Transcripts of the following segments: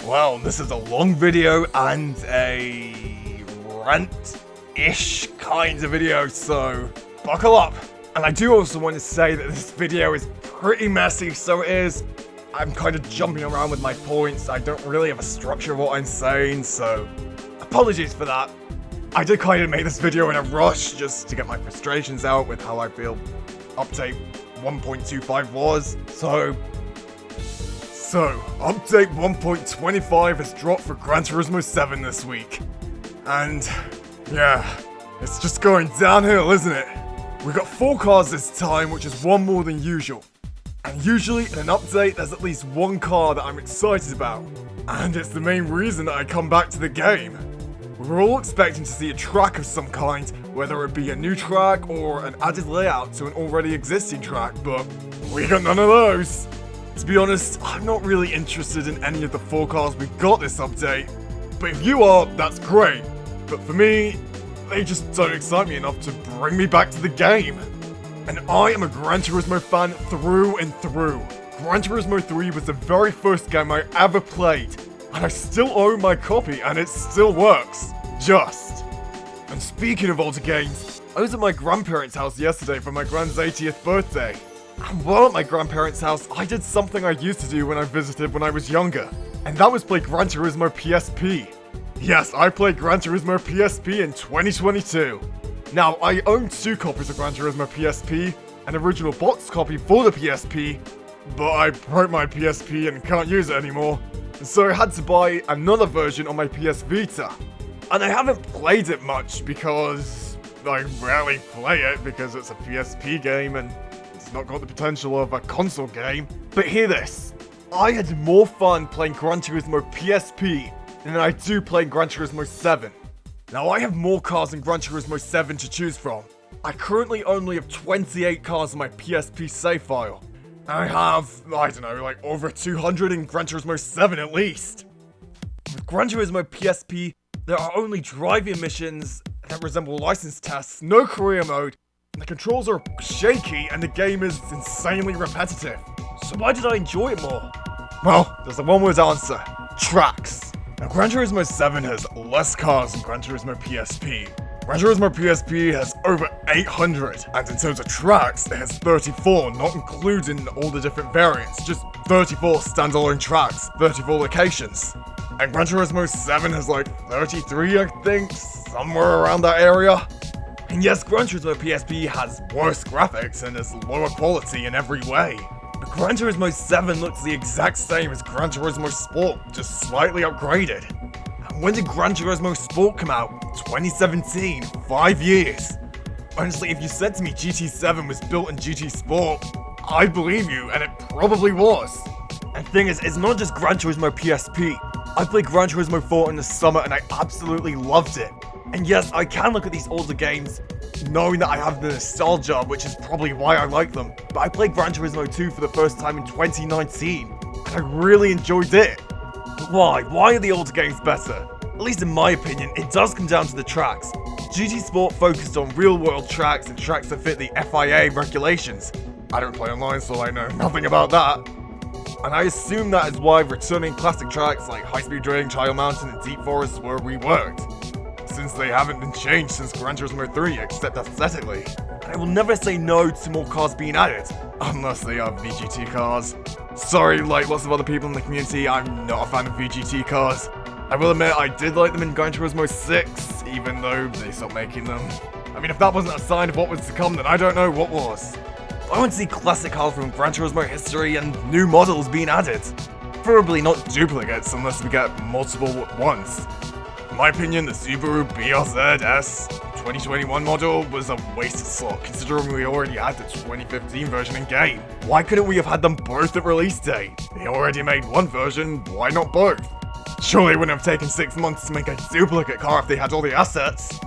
Well, this is a long video and a rant-ish kind of video, so buckle up. And I do also want to say that this video is pretty messy, so it is. I'm kind of jumping around with my points. I don't really have a structure of what I'm saying, so apologies for that. I did kind of make this video in a rush just to get my frustrations out with how I feel update 1.25 was. So update 1.25 has dropped for Gran Turismo 7 this week. And yeah, it's just going downhill, isn't it? We got 4 cars this time, which is one more than usual. And usually in an update, there's at least one car that I'm excited about. And it's the main reason that I come back to the game. We were all expecting to see a track of some kind, whether it be a new track or an added layout to an already existing track, but we got none of those. To be honest, I'm not really interested in any of the 4 cars we got this update. But if you are, that's great. But for me, they just don't excite me enough to bring me back to the game. And I am a Gran Turismo fan through and through. Gran Turismo 3 was the very first game I ever played. And I still own my copy and it still works. Just. And speaking of older games, I was at my grandparents' house yesterday for my grand's 80th birthday. And while at my grandparents' house, I did something I used to do when I visited when I was younger. And that was play Gran Turismo PSP. Yes, I played Gran Turismo PSP in 2022. Now, I own 2 copies of Gran Turismo PSP, an original box copy for the PSP, but I broke my PSP and can't use it anymore, so I had to buy another version on my PS Vita. And I haven't played it much because I rarely play it because it's a PSP game and it's not got the potential of a console game. But hear this, I had more fun playing Gran Turismo PSP than I do playing Gran Turismo 7. Now I have more cars in Gran Turismo 7 to choose from. I currently only have 28 cars in my PSP save file. I have, I don't know, like over 200 in Gran Turismo 7 at least. With Gran Turismo PSP, there are only driving missions that resemble license tests, no career mode, and the controls are shaky and the game is insanely repetitive. So why did I enjoy it more? Well, there's a one-word answer. Tracks. Now, Gran Turismo 7 has less cars than Gran Turismo PSP. Gran Turismo PSP has over 800, and in terms of tracks, it has 34, not including all the different variants, just 34 standalone tracks, 34 locations. And Gran Turismo 7 has like 33, I think, somewhere around that area. And yes, Gran Turismo PSP has worse graphics and is lower quality in every way. But Gran Turismo 7 looks the exact same as Gran Turismo Sport, just slightly upgraded. And when did Gran Turismo Sport come out? 2017, 5 years. Honestly, if you said to me GT7 was built in GT Sport, I'd believe you, and it probably was. And the thing is, it's not just Gran Turismo PSP. I played Gran Turismo 4 in the summer and I absolutely loved it. And yes, I can look at these older games knowing that I have the nostalgia, which is probably why I like them. But I played Gran Turismo 2 for the first time in 2019, and I really enjoyed it. But why? Why are the older games better? At least in my opinion, it does come down to the tracks. GT Sport focused on real-world tracks and tracks that fit the FIA regulations. I don't play online, so I know nothing about that. And I assume that is why returning classic tracks like High Speed Ring, Child Mountain, and Deep Forest were reworked, since they haven't been changed since Gran Turismo 3, except aesthetically. And I will never say no to more cars being added, unless they are VGT cars. Sorry, like lots of other people in the community, I'm not a fan of VGT cars. I will admit I did like them in Gran Turismo 6, even though they stopped making them. I mean, if that wasn't a sign of what was to come, then I don't know what was. I want to see classic cars from Gran Turismo history and new models being added. Preferably not duplicates unless we get multiple at once. In my opinion, the Subaru BRZ-S 2021 model was a wasted slot, considering we already had the 2015 version in game. Why couldn't we have had them both at release date? They already made one version, why not both? Surely it wouldn't have taken 6 months to make a duplicate car if they had all the assets.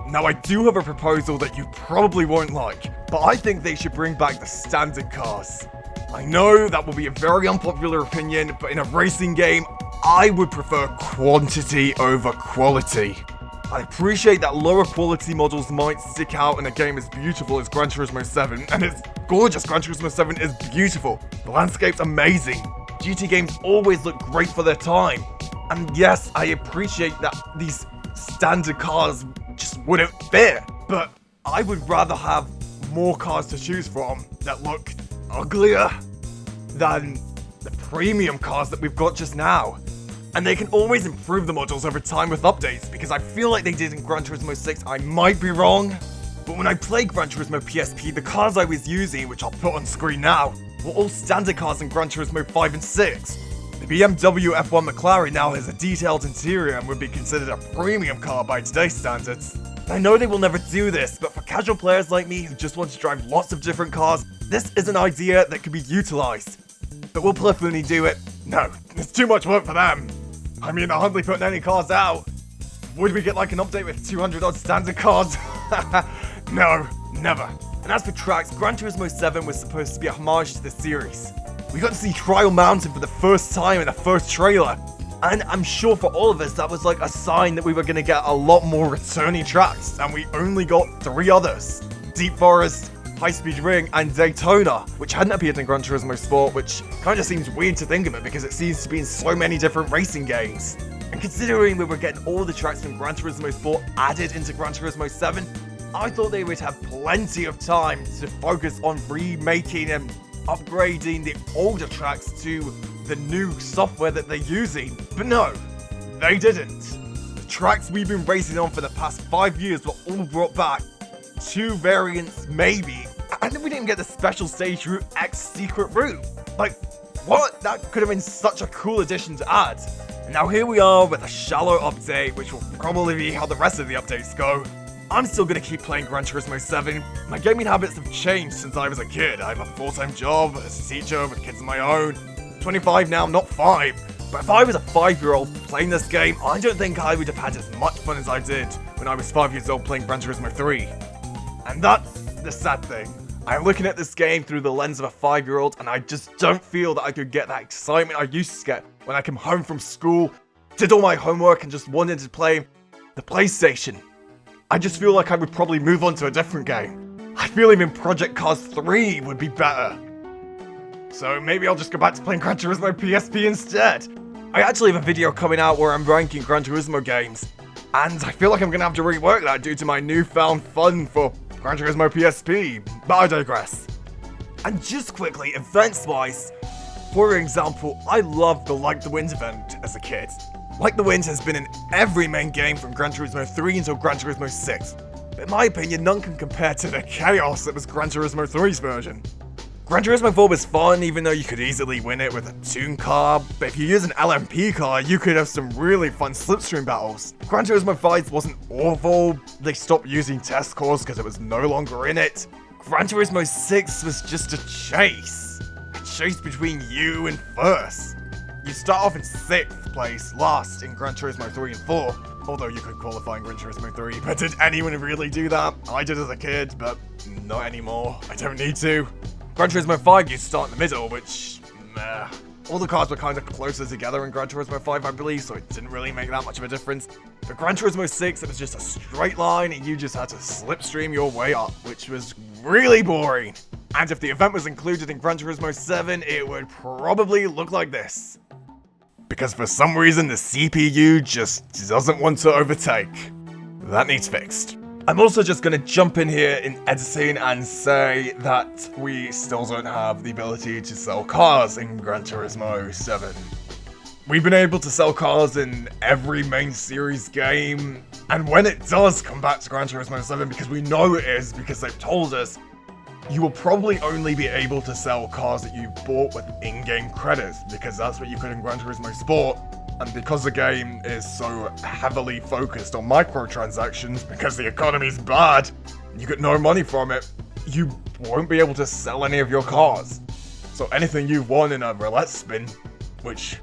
Now, I do have a proposal that you probably won't like, but I think they should bring back the standard cars. I know that will be a very unpopular opinion, but in a racing game, I would prefer quantity over quality. I appreciate that lower quality models might stick out in a game as beautiful as Gran Turismo 7, and it's gorgeous. Gran Turismo 7 is beautiful. The landscape's amazing. GT games always look great for their time. And yes, I appreciate that these standard cars just wouldn't fit, but I would rather have more cars to choose from that look uglier than the premium cars that we've got just now. And they can always improve the models over time with updates, because I feel like they did in Gran Turismo 6. I might be wrong, but when I played Gran Turismo PSP, the cars I was using, which I'll put on screen now, were all standard cars in Gran Turismo 5 and 6. The BMW F1 McLaren now has a detailed interior and would be considered a premium car by today's standards. I know they will never do this, but for casual players like me who just want to drive lots of different cars, this is an idea that could be utilized. But will Polyphony do it? No, it's too much work for them. I mean, they're hardly putting any cars out. Would we get like an update with 200 odd standard cars? No, never. And as for tracks, Gran Turismo 7 was supposed to be a homage to the series. We got to see Trial Mountain for the first time in the first trailer. And I'm sure for all of us that was like a sign that we were going to get a lot more returning tracks, and we only got 3 others. Deep Forest, High Speed Ring, and Daytona, which hadn't appeared in Gran Turismo Sport, which kind of seems weird to think of it because it seems to be in so many different racing games. And considering we were getting all the tracks from Gran Turismo Sport added into Gran Turismo 7, I thought they would have plenty of time to focus on remaking and upgrading the older tracks to the new software that they're using. But no, they didn't. The tracks we've been racing on for the past 5 years were all brought back. 2 variants maybe, and then we didn't get the special stage route X secret route. Like, what? That could have been such a cool addition to add. And now here we are with a shallow update, which will probably be how the rest of the updates go. I'm still gonna keep playing Gran Turismo 7. My gaming habits have changed since I was a kid. I have a full-time job as a teacher with kids of my own. 25 now, not 5. But if I was a 5-year-old playing this game, I don't think I would have had as much fun as I did when I was 5 years old playing Gran Turismo 3. And that's the sad thing. I'm looking at this game through the lens of a 5-year-old, and I just don't feel that I could get that excitement I used to get when I came home from school, did all my homework, and just wanted to play the PlayStation. I just feel like I would probably move on to a different game. I feel even Project Cars 3 would be better. So maybe I'll just go back to playing Gran Turismo PSP instead. I actually have a video coming out where I'm ranking Gran Turismo games, and I feel like I'm gonna have to rework that due to my newfound fun for Gran Turismo PSP, but I digress. And just quickly, events-wise, for example, I loved the Like the Wind event as a kid. Like the Wind has been in every main game from Gran Turismo 3 until Gran Turismo 6. But in my opinion, none can compare to the chaos that was Gran Turismo 3's version. Gran Turismo 4 was fun, even though you could easily win it with a tune car, but if you use an LMP car, you could have some really fun slipstream battles. Gran Turismo 5 wasn't awful, they stopped using test cores because it was no longer in it. Gran Turismo 6 was just a chase between you and first. You start off in 6th place, last in Gran Turismo 3 and 4, although you could qualify in Gran Turismo 3, but did anyone really do that? I did as a kid, but not anymore, I don't need to. Gran Turismo 5, you start in the middle, which, meh. All the cars were kind of closer together in Gran Turismo 5, I believe, so it didn't really make that much of a difference. But Gran Turismo 6, it was just a straight line, and you just had to slipstream your way up, which was really boring. And if the event was included in Gran Turismo 7, it would probably look like this. Because for some reason, the CPU just doesn't want to overtake. That needs fixed. I'm also just going to jump in here in editing and say that we still don't have the ability to sell cars in Gran Turismo 7. We've been able to sell cars in every main series game, and when it does come back to Gran Turismo 7, because we know it is, because they've told us, you will probably only be able to sell cars that you bought with in-game credits, because that's what you could in Gran Turismo Sport. And because the game is so heavily focused on microtransactions, because the economy's bad, you get no money from it, you won't be able to sell any of your cars. So anything you've won in a roulette spin, which,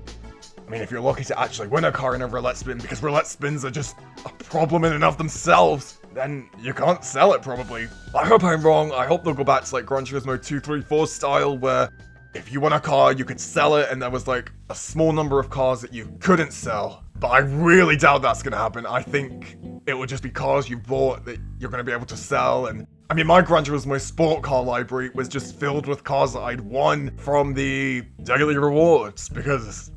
I mean, if you're lucky to actually win a car in a roulette spin, because roulette spins are just a problem in and of themselves, then you can't sell it probably. I hope I'm wrong. I hope they'll go back to like Gran Turismo 2, 3, 4 style, where if you won a car, you could sell it, and there was like a small number of cars that you couldn't sell. But I really doubt that's gonna happen. I think it will just be cars you bought that you're gonna be able to sell. And I mean, my Gran Turismo Sport car library was just filled with cars that I'd won from the daily rewards, because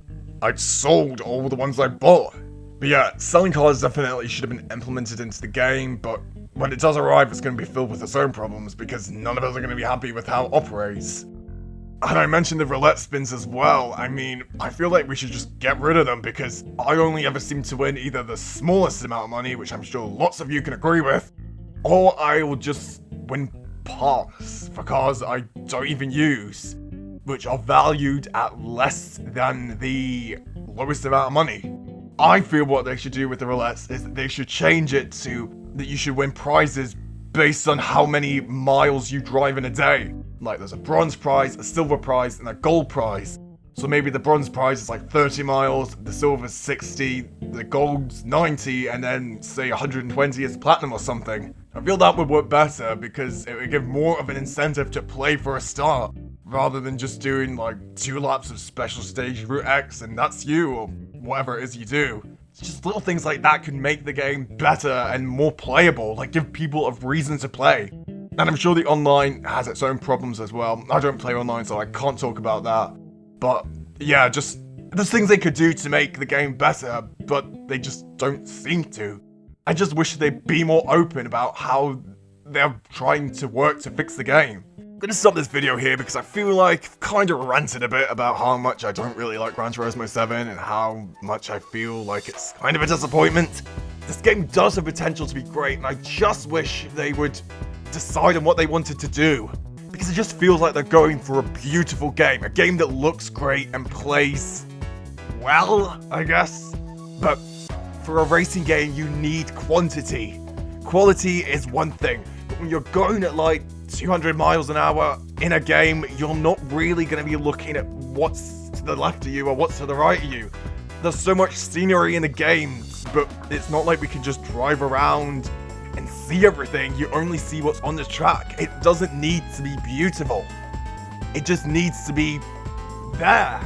I'd sold all the ones I bought. But yeah, selling cars definitely should have been implemented into the game, but when it does arrive, it's going to be filled with its own problems because none of us are going to be happy with how it operates. And I mentioned the roulette spins as well. I mean, I feel like we should just get rid of them because I only ever seem to win either the smallest amount of money, which I'm sure lots of you can agree with, or I will just win parts for cars I don't even use, which are valued at less than the lowest amount of money. I feel what they should do with the roulettes is that they should change it to that you should win prizes based on how many miles you drive in a day. Like there's a bronze prize, a silver prize, and a gold prize. So maybe the bronze prize is like 30 miles, the silver's 60, the gold's 90, and then say 120 is platinum or something. I feel that would work better because it would give more of an incentive to play for a start, rather than just doing like 2 laps of special stage Route X and that's you, or whatever it is you do. It's just little things like that can make the game better and more playable, like give people a reason to play. And I'm sure the online has its own problems as well. I don't play online, so I can't talk about that. But yeah, just there's things they could do to make the game better, but they just don't seem to. I just wish they'd be more open about how they're trying to work to fix the game. I'm gonna stop this video here because I feel like I've kind of ranted a bit about how much I don't really like Gran Turismo 7 and how much I feel like it's kind of a disappointment. This game does have potential to be great, and I just wish they would decide on what they wanted to do. Because it just feels like they're going for a beautiful game. A game that looks great and plays well, I guess. But for a racing game, you need quantity. Quality is one thing, but when you're going at like 200 miles an hour in a game, you're not really going to be looking at what's to the left of you or what's to the right of you. There's so much scenery in the games, but it's not like we can just drive around and see everything. You only see what's on the track. It doesn't need to be beautiful. It just needs to be there.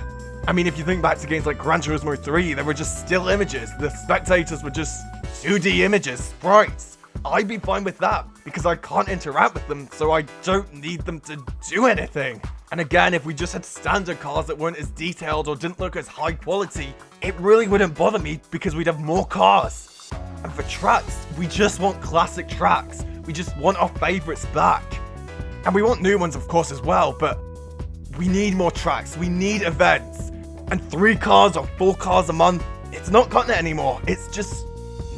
I mean, if you think back to games like Gran Turismo 3, they were just still images. The spectators were just 2D images, sprites. I'd be fine with that because I can't interact with them, so I don't need them to do anything. And again, if we just had standard cars that weren't as detailed or didn't look as high quality, it really wouldn't bother me because we'd have more cars. And for tracks, we just want classic tracks. We just want our favorites back. And we want new ones, of course, as well, but we need more tracks. We need events. And 3 cars or 4 cars a month, it's not content anymore. It's just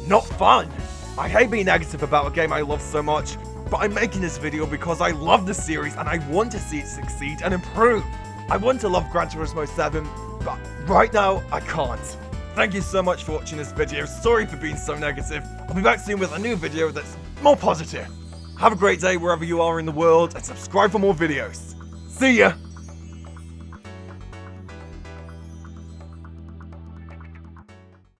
not fun. I hate being negative about a game I love so much, but I'm making this video because I love the series and I want to see it succeed and improve. I want to love Gran Turismo 7, but right now, I can't. Thank you so much for watching this video. Sorry for being so negative. I'll be back soon with a new video that's more positive. Have a great day wherever you are in the world and subscribe for more videos. See ya!